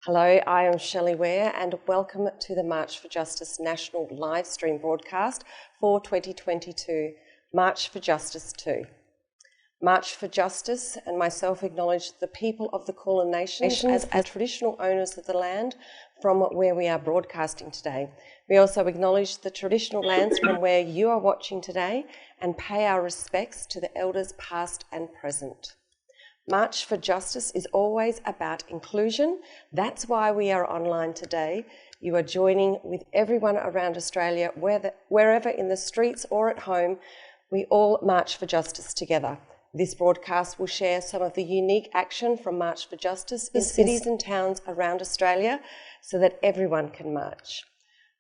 Hello, I am Shelley Ware and welcome to the March for Justice national live stream broadcast for 2022, March for Justice 2. March for Justice and myself acknowledge the people of the Kulin Nations as traditional owners of the land from where we are broadcasting today. We also acknowledge the traditional lands from where you are watching today and pay our respects to the elders past and present. March for Justice is always about inclusion. That's why we are online today. You are joining with everyone around Australia, wherever in the streets or at home, we all march for justice together. This broadcast will share some of the unique action from March for Justice in cities and towns around Australia so that everyone can march.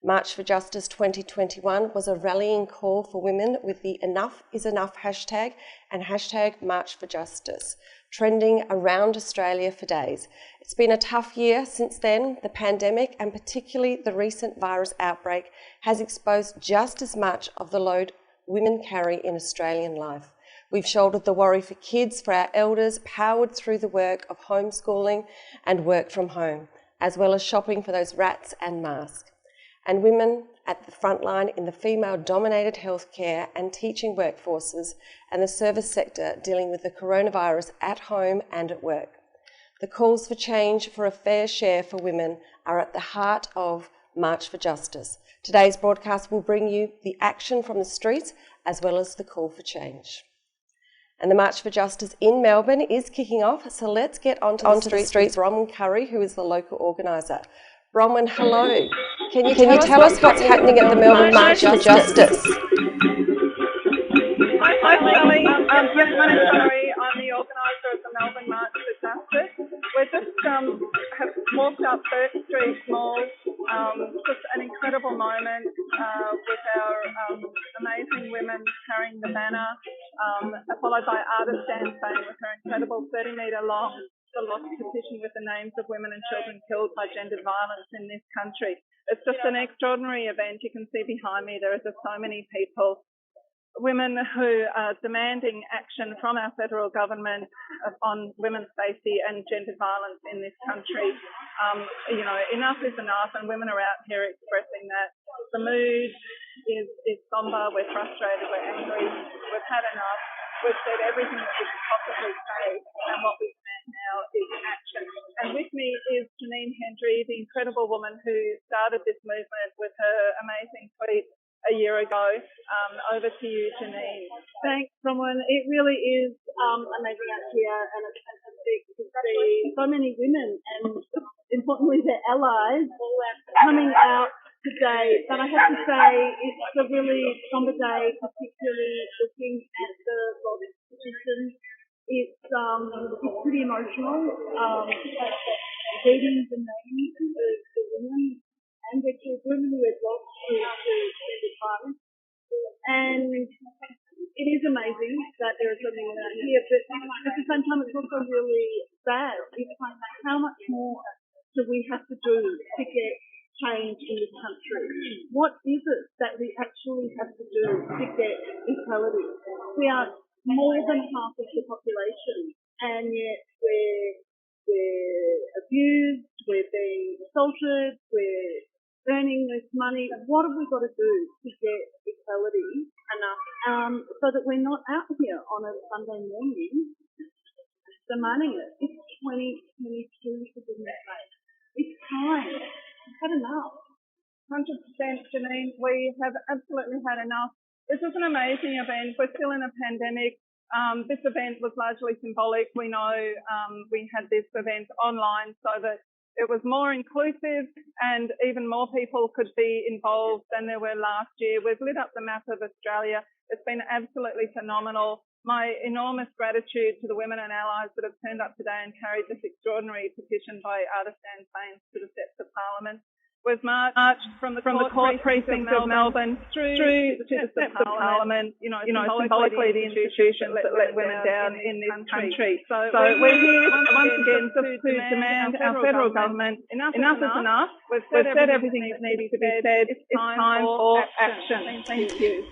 March for Justice 2021 was a rallying call for women with the Enough is Enough hashtag and hashtag March for Justice, trending around Australia for days. It's been a tough year since then. The pandemic and particularly the recent virus outbreak has exposed just as much of the load women carry in Australian life. We've shouldered the worry for kids, for our elders, powered through the work of homeschooling and work from home, as well as shopping for those rats and masks. And women at the front line in the female-dominated healthcare and teaching workforces and the service sector dealing with the coronavirus at home and at work. The calls for change for a fair share for women are at the heart of March for Justice. Today's broadcast will bring you the action from the streets as well as the call for change. And the March for Justice in Melbourne is kicking off, so let's get onto the streets. Bronwyn Curry, who is the local organiser. Bronwyn, hello. Can you tell us what's happening at the Melbourne March for Justice? Hi, Shelley. Yes, my name's Curry. I'm the organiser of the Melbourne March for Justice. We just have walked up Bourke Street Mall, just an incredible moment with our amazing women carrying the banner, followed by artist Dan Fane with her incredible 30-metre long the lost petition with the names of women and children killed by gendered violence in this country. It's just an extraordinary event. You can see behind me there are just so many people, women who are demanding action from our federal government on women's safety and gendered violence in this country. Enough is enough, and women are out here expressing that. The mood is sombre, we're frustrated, we're angry, we've had enough. We've said everything that we could possibly say, and what we demand now is action. And with me is Janine Hendry, the incredible woman who started this movement with her amazing tweet a year ago. Over to you, Janine. Thanks, Bronwyn. It really is amazing out here, and it's fantastic to see so many women and, importantly, their allies coming out today. But I have to say it's a really somber day, particularly looking at the lost petition. It's pretty emotional. Reading the names of the women and the children who have lost to gendered violence. And it is amazing that there are so many women out here, but at the same time it's also really sad. It's like, how much more do we have to do to get change in this country? What is it that we actually have to do to get equality? We are more than half of the population, and yet we're abused, we're being assaulted, we're earning this money. What have we got to do to get equality enough so that we're not out here on a Sunday morning demanding it? It's 2022, for goodness sake. It's time. We've had enough. 100%, Janine. We have absolutely had enough. This is an amazing event. We're still in a pandemic. This event was largely symbolic. We know we had this event online so that it was more inclusive and even more people could be involved than there were last year. We've lit up the map of Australia. It's been absolutely phenomenal. My enormous gratitude to the women and allies that have turned up today and carried this extraordinary petition by artist Dan Fane to the steps of Parliament. We've marched from the court precincts of Melbourne through to the steps of Parliament, symbolically the institutions that let women down in this country. So we're here once again to demand our federal government, enough is enough. We've said everything that needs to be said. It's time for action. Thank you.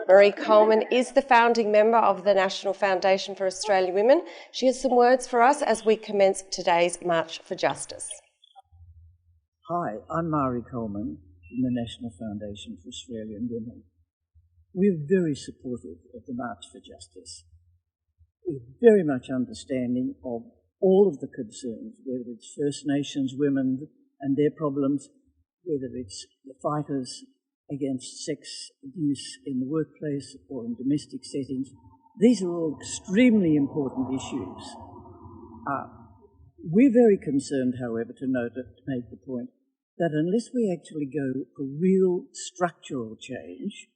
Marie Coleman is the founding member of the National Foundation for Australian Women. She has some words for us as we commence today's March for Justice. Hi, I'm Mari Coleman from the National Foundation for Australian Women. We're very supportive of the March for Justice. We're very much understanding of all of the concerns, whether it's First Nations women and their problems, whether it's the fighters against sex abuse in the workplace or in domestic settings. These are all extremely important issues. We're very concerned, however, to make the point that unless we actually go for real structural change,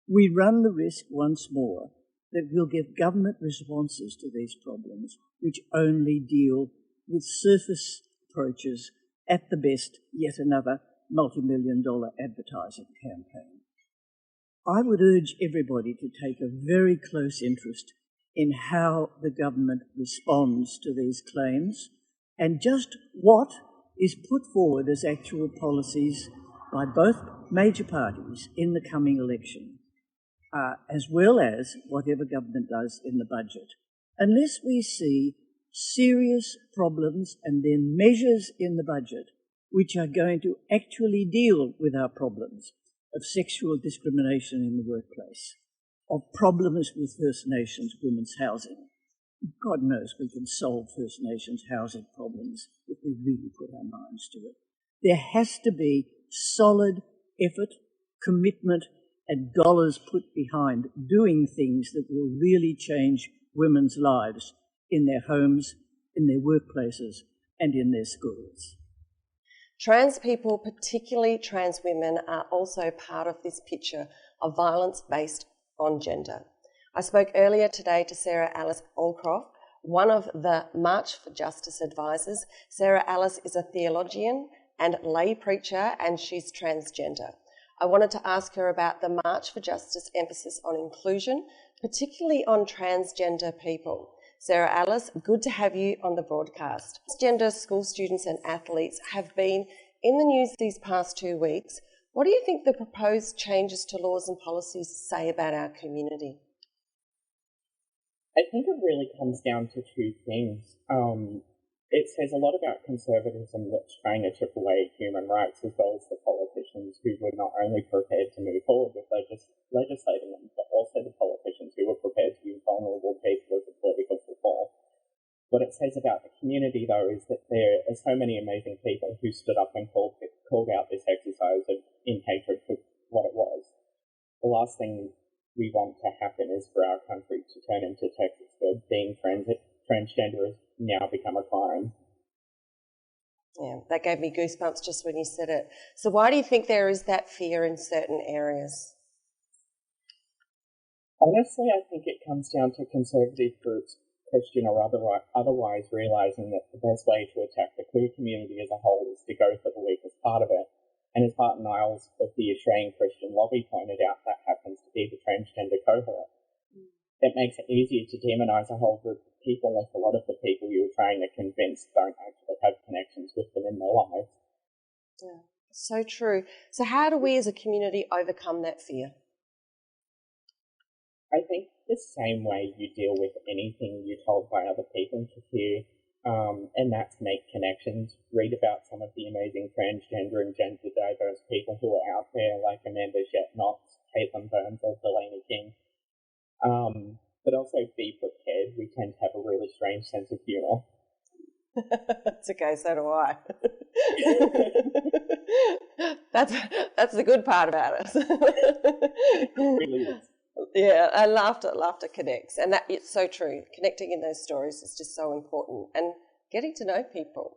we run the risk once more that we'll get government responses to these problems which only deal with surface approaches, at the best, yet another multi-million-dollar advertising campaign. I would urge everybody to take a very close interest in how the government responds to these claims and just what is put forward as actual policies by both major parties in the coming election, as well as whatever government does in the budget. Unless we see serious problems and then measures in the budget which are going to actually deal with our problems of sexual discrimination in the workplace, of problems with First Nations women's housing. God knows we can solve First Nations housing problems if we really put our minds to it. There has to be solid effort, commitment, and dollars put behind doing things that will really change women's lives in their homes, in their workplaces, and in their schools. Trans people, particularly trans women, are also part of this picture of violence based on gender. I spoke earlier today to Sarah Alice Allcroft, one of the March for Justice advisors. Sarah Alice is a theologian and lay preacher, and she's transgender. I wanted to ask her about the March for Justice emphasis on inclusion, particularly on transgender people. Sarah Alice, good to have you on the broadcast. Transgender school students and athletes have been in the news these past 2 weeks. What do you think the proposed changes to laws and policies say about our community? I think it really comes down to two things. It says a lot about conservatism that's trying to chip away at human rights, as well as the politicians who were not only prepared to move forward with legislating them, but also the politicians who were prepared to use vulnerable people as a political football. What it says about the community, though, is that there are so many amazing people who stood up and called out this exercise in hatred for what it was. The last thing we want to happen is for our country to turn into Texas, where being transgender has now become a crime. Yeah, that gave me goosebumps just when you said it. So why do you think there is that fear in certain areas? Honestly, I think it comes down to conservative groups, Christian or otherwise, realising that the best way to attack the queer community as a whole is to go for the weakest part of it. And as Martin Niles of the Australian Christian Lobby pointed out, that happens to be the transgender cohort. It makes it easier to demonise a whole group of people if a lot of the people you were trying to convince don't actually have connections with them in their lives. Yeah, so true. So how do we as a community overcome that fear? I think the same way you deal with anything you're told by other people to hear, and that's make connections. Read about some of the amazing transgender and gender diverse people who are out there, like Amanda Shetnox, Caitlin Burns, or Delaney King. But also be prepared. We tend to have a really strange sense of humour. It's okay, so do I. That's the good part about us. It really is. Yeah, and laughter connects, and that it's so true. Connecting in those stories is just so important, and getting to know people.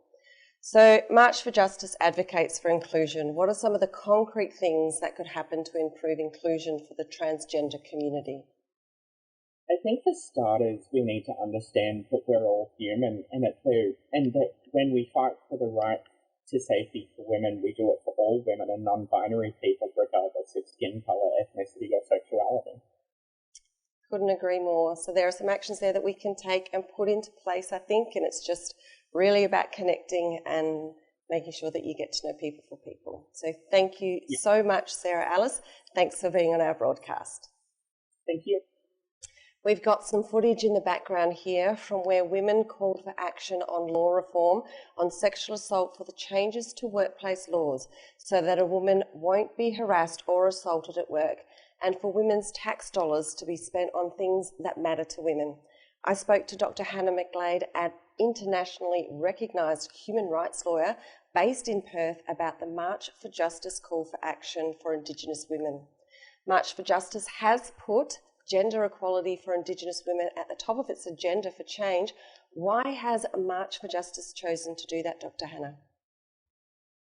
So, March for Justice advocates for inclusion. What are some of the concrete things that could happen to improve inclusion for the transgender community? I think for starters, we need to understand that we're all human, and that when we fight for the right to safety for women, we do it for all women and non-binary people, regardless of skin colour, ethnicity, or sexuality. Couldn't agree more. So there are some actions there that we can take and put into place, I think, and it's just really about connecting and making sure that you get to know people for people. So thank you so much, Sarah Alice. Thanks for being on our broadcast. Thank you. We've got some footage in the background here from where women called for action on law reform on sexual assault for the changes to workplace laws so that a woman won't be harassed or assaulted at work, and for women's tax dollars to be spent on things that matter to women. I spoke to Dr Hannah McGlade, an internationally recognised human rights lawyer based in Perth, about the March for Justice call for action for Indigenous women. March for Justice has put gender equality for Indigenous women at the top of its agenda for change. Why has March for Justice chosen to do that, Dr Hannah?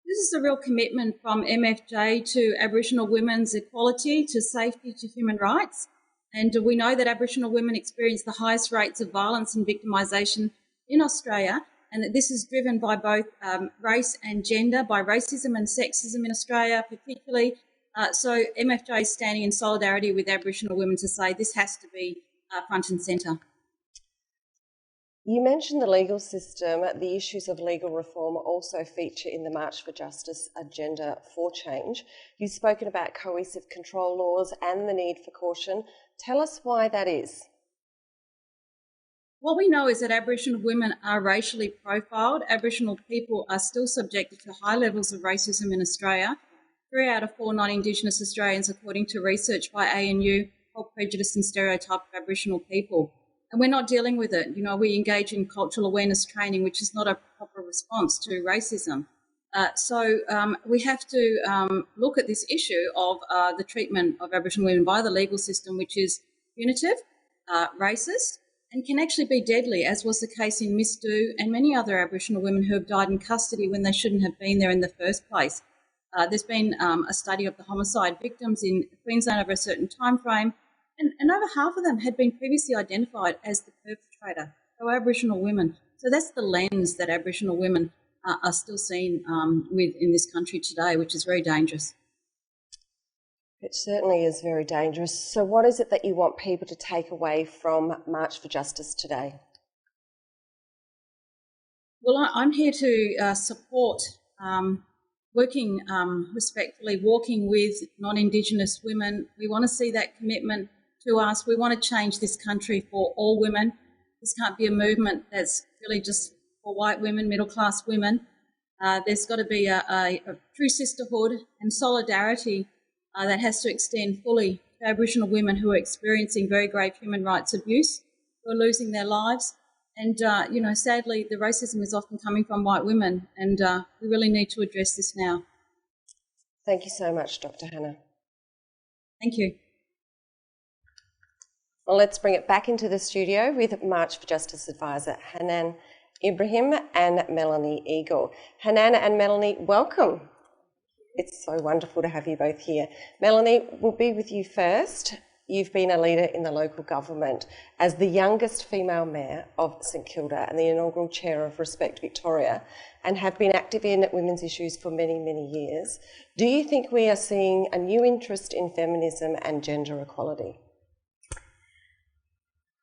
This is a real commitment from MFJ to Aboriginal women's equality, to safety, to human rights. And we know that Aboriginal women experience the highest rates of violence and victimisation in Australia, and that this is driven by both race and gender, by racism and sexism in Australia particularly. So MFJ is standing in solidarity with Aboriginal women to say this has to be front and centre. You mentioned the legal system. The issues of legal reform also feature in the March for Justice agenda for change. You've spoken about coercive control laws and the need for caution. Tell us why that is. What we know is that Aboriginal women are racially profiled. Aboriginal people are still subjected to high levels of racism in Australia. 3 out of 4 non-Indigenous Australians, according to research by ANU, hold prejudice and stereotype of Aboriginal people. And we're not dealing with it. You know, we engage in cultural awareness training, which is not a proper response to racism. So we have to look at this issue of the treatment of Aboriginal women by the legal system, which is punitive, racist, and can actually be deadly, as was the case in Miss Do and many other Aboriginal women who have died in custody when they shouldn't have been there in the first place. There's been a study of the homicide victims in Queensland over a certain time frame, and over half of them had been previously identified as the perpetrator, so Aboriginal women. So that's the lens that Aboriginal women are still seen with in this country today, which is very dangerous. It certainly is very dangerous. So what is it that you want people to take away from March for Justice today? Well, I'm here to support working respectfully, walking with non-Indigenous women. We want to see that commitment to us. We want to change this country for all women. This can't be a movement that's really just for white women, middle-class women. There's got to be a true sisterhood and solidarity that has to extend fully to Aboriginal women who are experiencing very grave human rights abuse, who are losing their lives. And, you know, sadly, the racism is often coming from white women, and we really need to address this now. Thank you so much, Dr Hannah. Thank you. Well, let's bring it back into the studio with March for Justice advisor Hanan, Ibrahim and Melanie Eagle. Hanan and Melanie, welcome. It's so wonderful to have you both here. Melanie, we'll be with you first. You've been a leader in the local government as the youngest female mayor of St Kilda and the inaugural chair of Respect Victoria, and have been active in women's issues for many, many years. Do you think we are seeing a new interest in feminism and gender equality?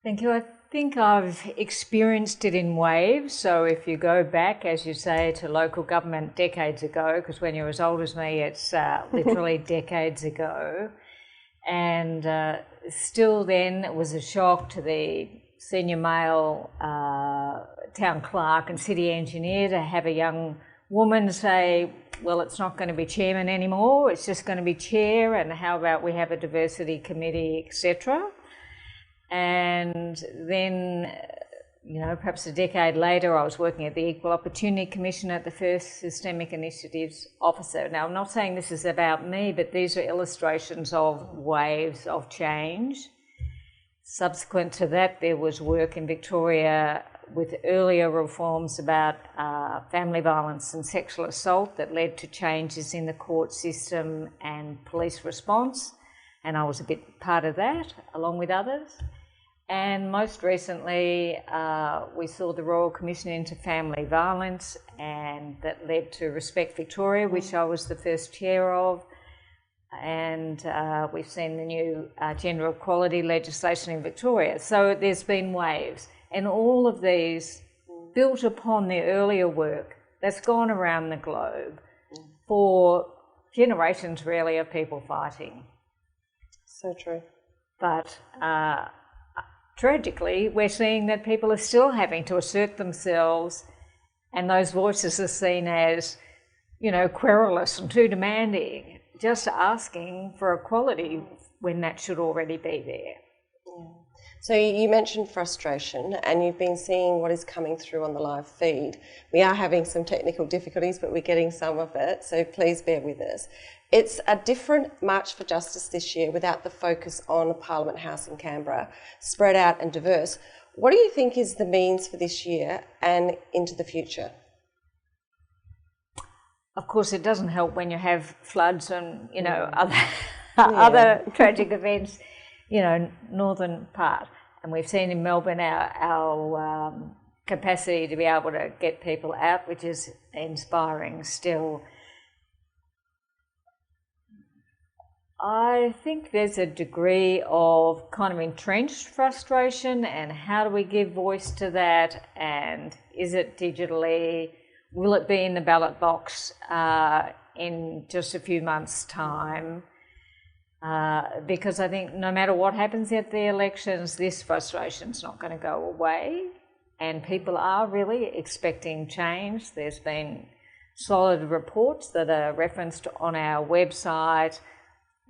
Thank you. I think I've experienced it in waves. So if you go back, as you say, to local government decades ago, because when you're as old as me, it's literally decades ago. And still then it was a shock to the senior male town clerk and city engineer to have a young woman say, well, it's not going to be chairman anymore, it's just going to be chair, and how about we have a diversity committee, etc. And then, you know, perhaps a decade later, I was working at the Equal Opportunity Commission at the first Systemic Initiatives Officer. Now, I'm not saying this is about me, but these are illustrations of waves of change. Subsequent to that, there was work in Victoria with earlier reforms about family violence and sexual assault that led to changes in the court system and police response. And I was a bit part of that, along with others. And most recently, we saw the Royal Commission into Family Violence, and that led to Respect Victoria, which I was the first chair of. And we've seen the new gender equality legislation in Victoria. So there's been waves. And all of these built upon the earlier work that's gone around the globe for generations, really, of people fighting. So true. But tragically, we're seeing that people are still having to assert themselves, and those voices are seen as, querulous and too demanding, just asking for equality when that should already be there. Yeah. So you mentioned frustration, and you've been seeing what is coming through on the live feed. We are having some technical difficulties, but we're getting some of it, so please bear with us. It's a different March for Justice this year without the focus on Parliament House in Canberra, spread out and diverse. What do you think is the means for this year and into the future? Of course, it doesn't help when you have floods and, other tragic events, northern part. And we've seen in Melbourne our capacity to be able to get people out, which is inspiring still. I think there's a degree of kind of entrenched frustration, and how do we give voice to that, and is it digitally? Will it be in the ballot box in just a few months' time? Because I think no matter what happens at the elections, this frustration's not going to go away, and people are really expecting change. There's been solid reports that are referenced on our website,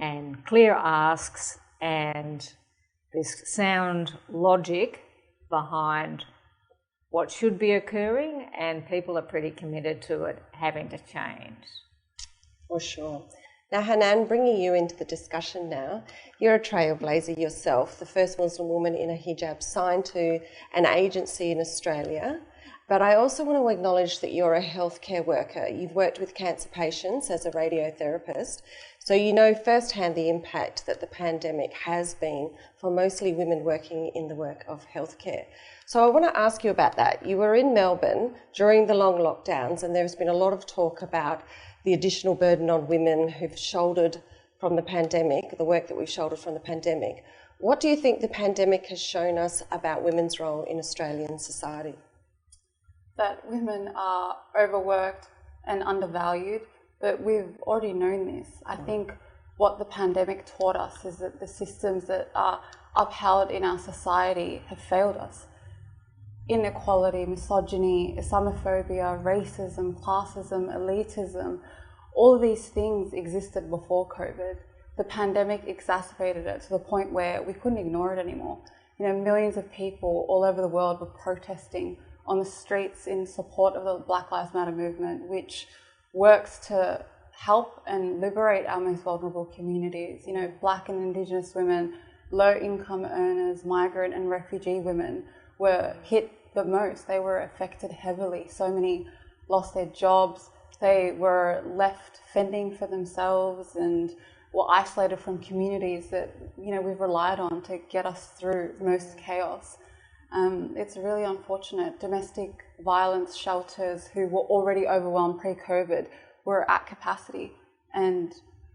and clear asks, and this sound logic behind what should be occurring, and people are pretty committed to it having to change. For sure. Now, Hanan, bringing you into the discussion now, you're a trailblazer yourself, the first Muslim woman in a hijab signed to an agency in Australia. But I also want to acknowledge that you're a healthcare worker. You've worked with cancer patients as a radiotherapist, so you know firsthand the impact that the pandemic has been for mostly women working in the work of healthcare. So I want to ask you about that. You were in Melbourne during the long lockdowns, and there's been a lot of talk about the additional burden on women who've shouldered from the pandemic, the work that we've shouldered from the pandemic. What do you think the pandemic has shown us about women's role in Australian society? That women are overworked and undervalued, but we've already known this. I think what the pandemic taught us is that the systems that are upheld in our society have failed us. Inequality, misogyny, Islamophobia, racism, classism, elitism, all of these things existed before COVID. The pandemic exacerbated it to the point where we couldn't ignore it anymore. Millions of people all over the world were protesting on the streets in support of the Black Lives Matter movement, which works to help and liberate our most vulnerable communities. Black and Indigenous women, low-income earners, migrant and refugee women were hit the most. They were affected heavily. So many lost their jobs. They were left fending for themselves and were isolated from communities that we've relied on to get us through most chaos. It's really unfortunate. Domestic violence shelters, who were already overwhelmed pre-COVID, were at capacity, and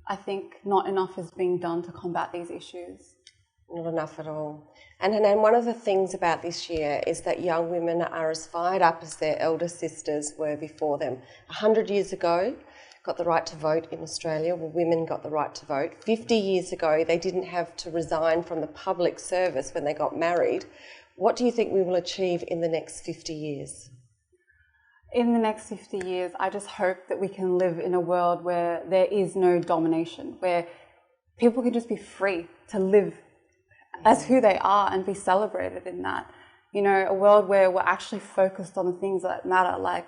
I think not enough is being done to combat these issues. Not enough at all. And Hanan, one of the things about this year is that young women are as fired up as their elder sisters were before them. 100 years ago, got the right to vote in Australia. Well, women got the right to vote. 50 years ago, they didn't have to resign from the public service when they got married. What do you think we will achieve in the next 50 years? In the next 50 years, I just hope that we can live in a world where there is no domination, where people can just be free to live as who they are and be celebrated in that. A world where we're actually focused on the things that matter, like,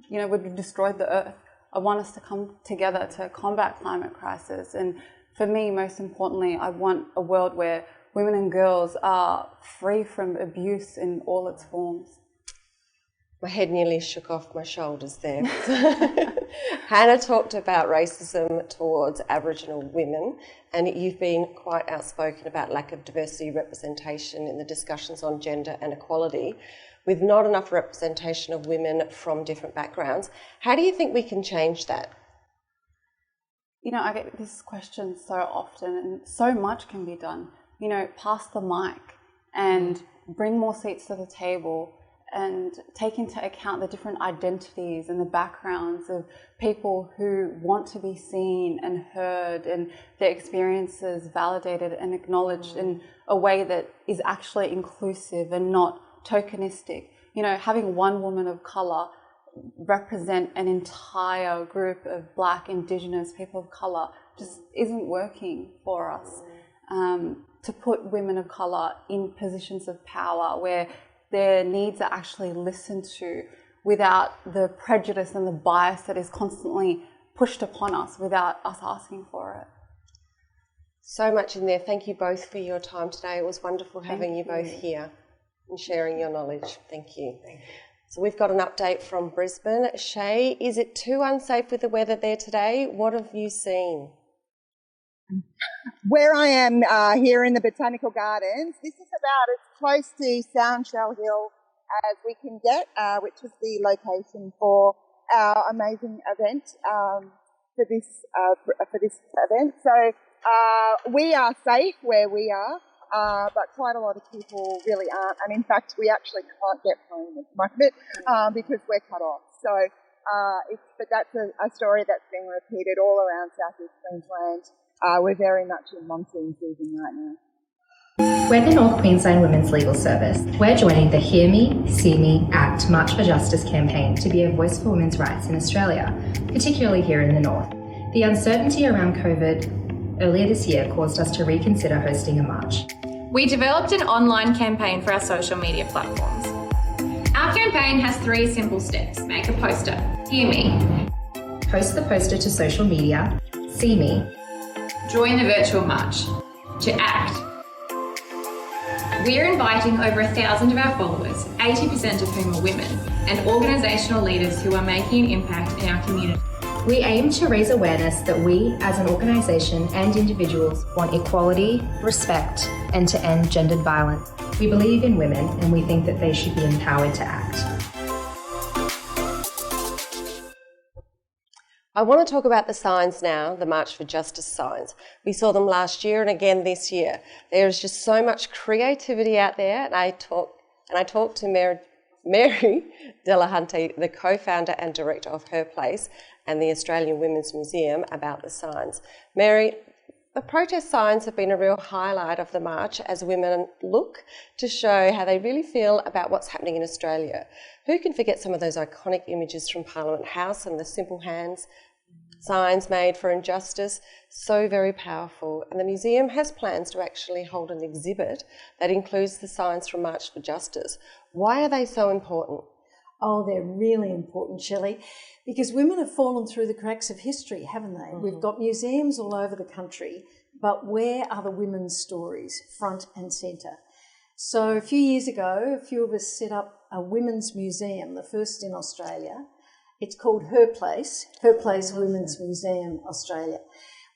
we've destroyed the earth. I want us to come together to combat climate crisis. And for me, most importantly, I want a world where women and girls are free from abuse in all its forms. My head nearly shook off my shoulders there. Hannah talked about racism towards Aboriginal women, and you've been quite outspoken about lack of diversity representation in the discussions on gender and equality, with not enough representation of women from different backgrounds. How do you think we can change that? I get this question so often, and so much can be done. Pass the mic and bring more seats to the table and take into account the different identities and the backgrounds of people who want to be seen and heard and their experiences validated and acknowledged in a way that is actually inclusive and not tokenistic. You know, having one woman of colour represent an entire group of Black, Indigenous people of colour just isn't working for us. To put women of colour in positions of power where their needs are actually listened to without the prejudice and the bias that is constantly pushed upon us without us asking for it. So much in there. Thank you both for your time today. It was wonderful having you both here and sharing your knowledge. Thank you. So we've got an update from Brisbane. Shay, is it too unsafe with the weather there today? What have you seen? Where I am here in the Botanical Gardens, this is about as close to Soundshell Hill as we can get, which is the location for our amazing event for this event. So we are safe where we are, but quite a lot of people really aren't. And in fact, we actually can't get home at the moment because we're cut off. So, but that's a story that's being repeated all around Southeast Queensland. We're very much in monsoon season right now. We're the North Queensland Women's Legal Service. We're joining the Hear Me, See Me, Act, March for Justice campaign to be a voice for women's rights in Australia, particularly here in the North. The uncertainty around COVID earlier this year caused us to reconsider hosting a march. We developed an online campaign for our social media platforms. Our campaign has 3 simple steps. Make a poster. Hear me. Post the poster to social media. See me. Join the virtual march. To act. We are inviting over 1,000 of our followers, 80% of whom are women, and organisational leaders who are making an impact in our community. We aim to raise awareness that we, as an organisation and individuals, want equality, respect, and to end gendered violence. We believe in women and we think that they should be empowered to act. I want to talk about the signs now, the March for Justice signs. We saw them last year and again this year. There is just so much creativity out there, and I talked to Mary Delahunty, the co-founder and director of Her Place and the Australian Women's Museum, about the signs. Mary, the protest signs have been a real highlight of the march as women look to show how they really feel about what's happening in Australia. Who can forget some of those iconic images from Parliament House and the simple hands signs made for injustice? So very powerful. And the museum has plans to actually hold an exhibit that includes the signs from March for Justice. Why are they so important? Oh, they're really important, Shelley, because women have fallen through the cracks of history, haven't they? Mm-hmm. We've got museums all over the country, but where are the women's stories front and centre? So a few years ago, a few of us set up a women's museum, the first in Australia. It's called Her Place Women's Museum Australia.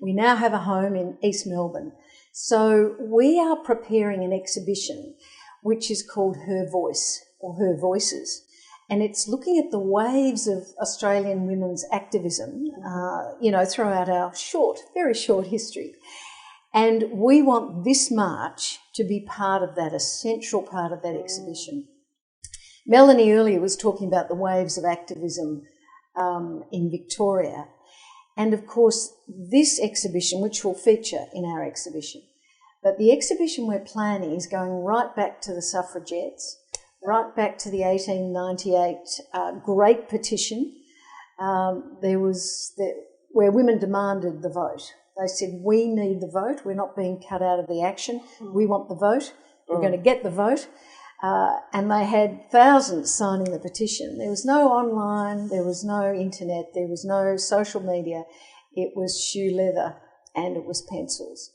We now have a home in East Melbourne. So we are preparing an exhibition which is called Her Voice or Her Voices. And it's looking at the waves of Australian women's activism, throughout our very short history. And we want this march to be part of that, a central part of that exhibition. Melanie earlier was talking about the waves of activism in Victoria. And of course, this exhibition, which will feature in our exhibition, but the exhibition we're planning is going right back to the suffragettes, right back to the 1898 Great Petition, where women demanded the vote. They said, we need the vote. We're not being cut out of the action. We want the vote. We're going to get the vote. And they had thousands signing the petition. There was no online, there was no internet, there was no social media. It was shoe leather and it was pencils.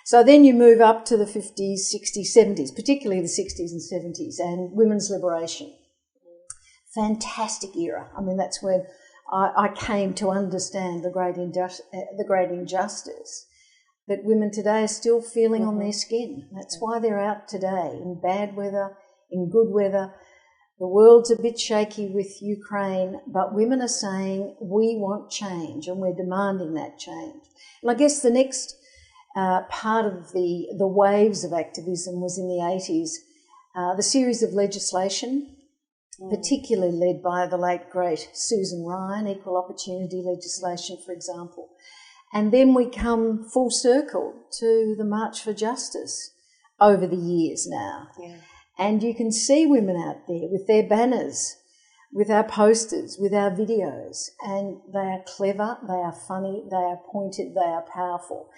So then you move up to the 50s, 60s, 70s, particularly the 60s and 70s, and women's liberation. Fantastic era. I mean, that's when I came to understand the great injustice that women today are still feeling on their skin. That's why they're out today, in bad weather, in good weather. The world's a bit shaky with Ukraine, but women are saying, we want change, and we're demanding that change. And I guess the next part of the waves of activism was in the 80s, the series of legislation particularly led by the late, great Susan Ryan, equal opportunity legislation, for example. And then we come full circle to the March for Justice over the years now. Yeah. And you can see women out there with their banners, with our posters, with our videos, and they are clever, they are funny, they are pointed, they are powerful.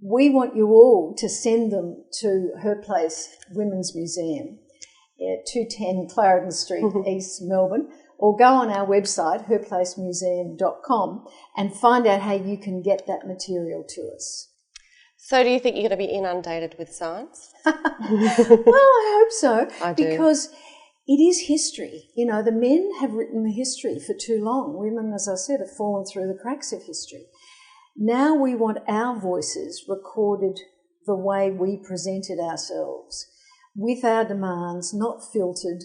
We want you all to send them to Her Place Women's Museum, 210 Clarendon Street, East Melbourne, or go on our website, herplacemuseum.com, and find out how you can get that material to us. So do you think you're going to be inundated with signs? Well, I hope so. I do. Because it is history. You know, the men have written the history for too long. Women, as I said, have fallen through the cracks of history. Now we want our voices recorded the way we presented ourselves, with our demands not filtered,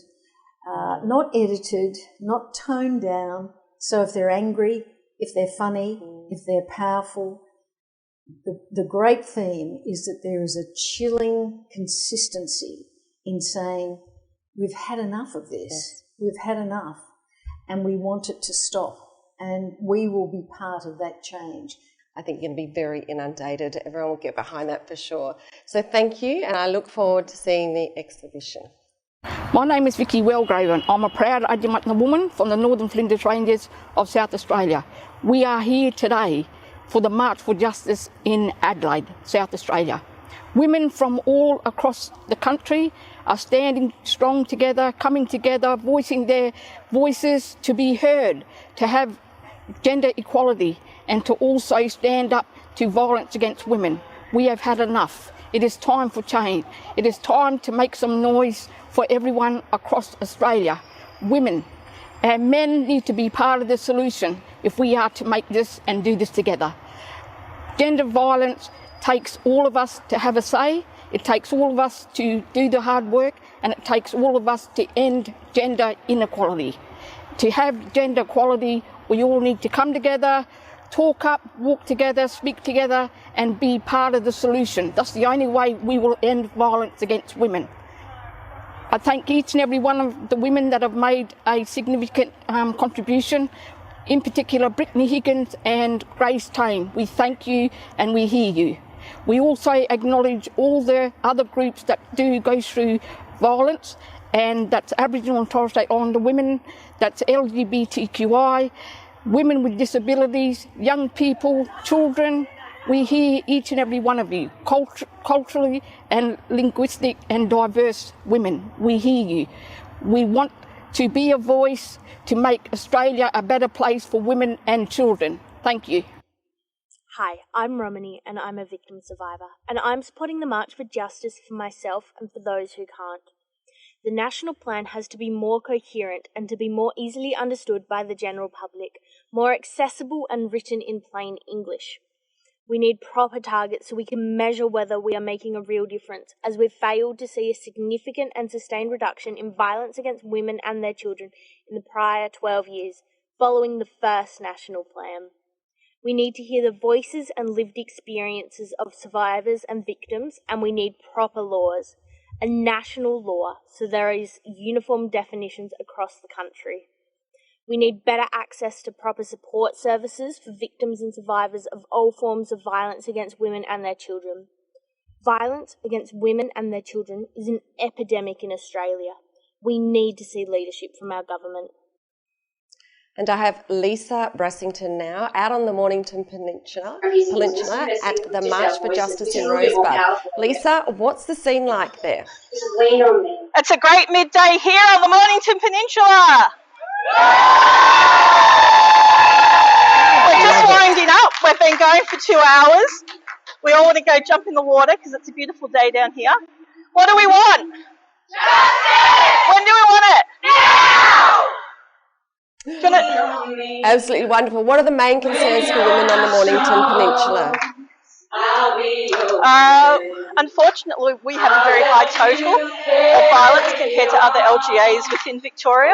not edited, not toned down. So if they're angry, if they're funny, if they're powerful, the great theme is that there is a chilling consistency in saying, we've had enough of this, yes. We've had enough, and we want it to stop, and we will be part of that change. I think you're going to be very inundated. Everyone will get behind that for sure. So thank you, and I look forward to seeing the exhibition. My name is Vicky Wellgrave, and I'm a proud Adjumant woman from the Northern Flinders Ranges of South Australia. We are here today for the March for Justice in Adelaide, South Australia. Women from all across the country are standing strong together, coming together, voicing their voices to be heard, to have gender equality, and to also stand up to violence against women. We have had enough. It is time for change. It is time to make some noise for everyone across Australia. Women and men need to be part of the solution if we are to make this and do this together. Gender violence takes all of us to have a say. It takes all of us to do the hard work, and it takes all of us to end gender inequality. To have gender equality, we all need to come together, talk up, walk together, speak together, and be part of the solution. That's the only way we will end violence against women. I thank each and every one of the women that have made a significant contribution, in particular Brittany Higgins and Grace Tame. We thank you and we hear you. We also acknowledge all the other groups that do go through violence, and that's Aboriginal and Torres Strait Islander women, that's LGBTQI, women with disabilities, young people, children. We hear each and every one of you, culturally and linguistic and diverse women. We hear you. We want to be a voice to make Australia a better place for women and children. Thank you. Hi, I'm Romany and I'm a victim survivor, and I'm supporting the March for Justice for myself and for those who can't. The national plan has to be more coherent and to be more easily understood by the general public, more accessible and written in plain English. We need proper targets so we can measure whether we are making a real difference, as we've failed to see a significant and sustained reduction in violence against women and their children in the prior 12 years, following the first national plan. We need to hear the voices and lived experiences of survivors and victims, and we need proper laws, a national law, so there is uniform definitions across the country. We need better access to proper support services for victims and survivors of all forms of violence against women and their children. Violence against women and their children is an epidemic in Australia. We need to see leadership from our government. And I have Lisa Brassington now, out on the Mornington Peninsula at the March for Justice in Rosebud. Lisa, what's the scene like there? It's a great midday here on the Mornington Peninsula. We're just winding up. We've been going for 2 hours. We all want to go jump in the water because it's a beautiful day down here. What do we want? Justice! When do we want it? Now! Absolutely wonderful. What are the main concerns for women on the Mornington Peninsula? Unfortunately, we have a very high total of violence compared to other LGAs within Victoria.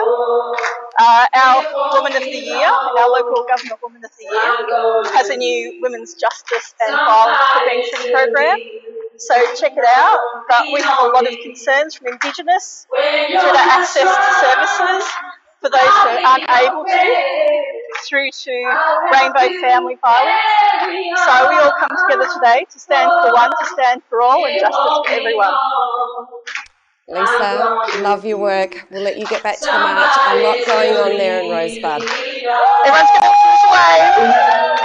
Our Woman of the Year, our local government Woman of the Year, has a new Women's Justice and Violence Prevention program. So check it out. But we have a lot of concerns from Indigenous through to access to services for those who aren't able to, through to rainbow family violence. So we all come together today to stand for one, to stand for all, and justice for everyone. Lisa, love your work. We'll let you get back to the march. I'm not going on there in Rosebud. Everyone's going this way.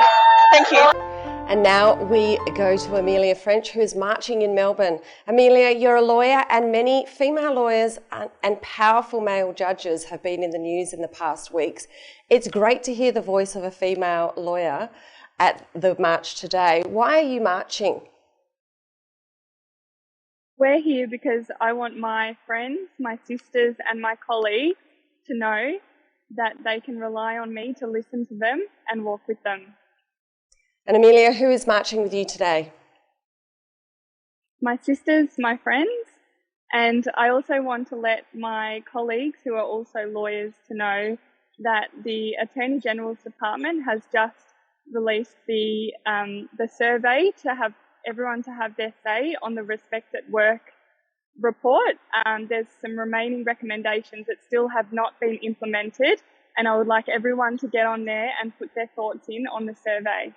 Thank you. And now we go to Amelia French, who is marching in Melbourne. Amelia, you're a lawyer, and many female lawyers and powerful male judges have been in the news in the past weeks. It's great to hear the voice of a female lawyer at the march today. Why are you marching? We're here because I want my friends, my sisters and my colleagues to know that they can rely on me to listen to them and walk with them. And Amelia, who is marching with you today? My sisters, my friends, and I also want to let my colleagues who are also lawyers to know that the Attorney General's Department has just released the survey to have everyone to have their say on the Respect at Work report. There's some remaining recommendations that still have not been implemented, and I would like everyone to get on there and put their thoughts in on the survey.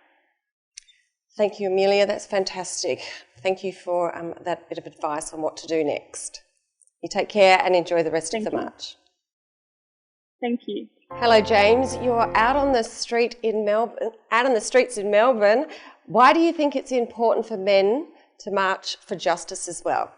Thank you, Amelia. That's fantastic. Thank you for that bit of advice on what to do next. You take care and enjoy the rest of the march. Thank you. Hello, James. You're out on the streets in Melbourne. Why do you think it's important for men to march for justice as well?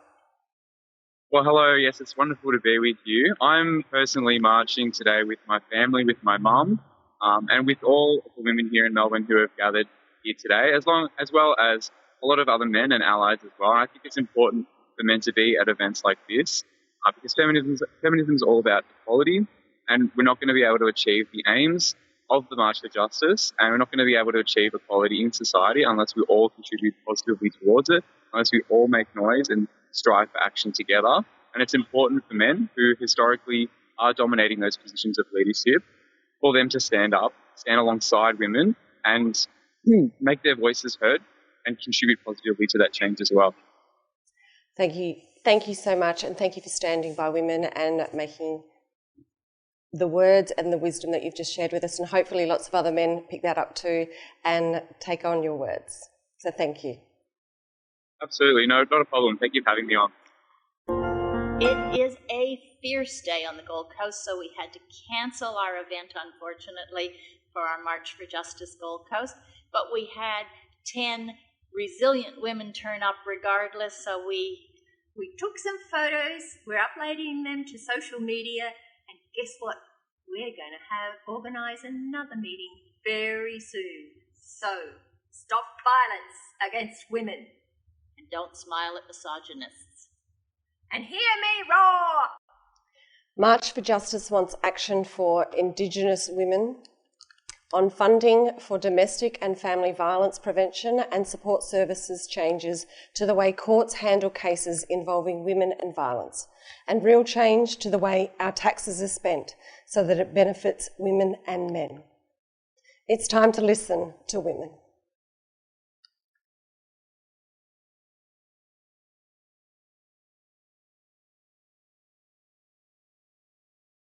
Well, hello. Yes, it's wonderful to be with you. I'm personally marching today with my family, with my mum, and with all of the women here in Melbourne who have gathered here today, as well as a lot of other men and allies as well. And I think it's important for men to be at events like this because feminism is all about equality, and we're not going to be able to achieve the aims of the March for Justice, and we're not going to be able to achieve equality in society unless we all contribute positively towards it, unless we all make noise and strive for action together. And it's important for men who historically are dominating those positions of leadership for them to stand up, stand alongside women and make their voices heard and contribute positively to that change as well. Thank you. Thank you so much, and thank you for standing by women and making the words and the wisdom that you've just shared with us, and hopefully lots of other men pick that up too and take on your words. So thank you. Absolutely. No, not a problem. Thank you for having me on. It is a fierce day on the Gold Coast, so we had to cancel our event, unfortunately, for our March for Justice Gold Coast. But we had 10 resilient women turn up regardless, so we took some photos, we're uploading them to social media, and guess what? We're going to organise another meeting very soon. So, stop violence against women and don't smile at misogynists. And hear me roar! March for Justice wants action for Indigenous women on funding for domestic and family violence prevention and support services changes to the way courts handle cases involving women and violence, and real change to the way our taxes are spent so that it benefits women and men. It's time to listen to women.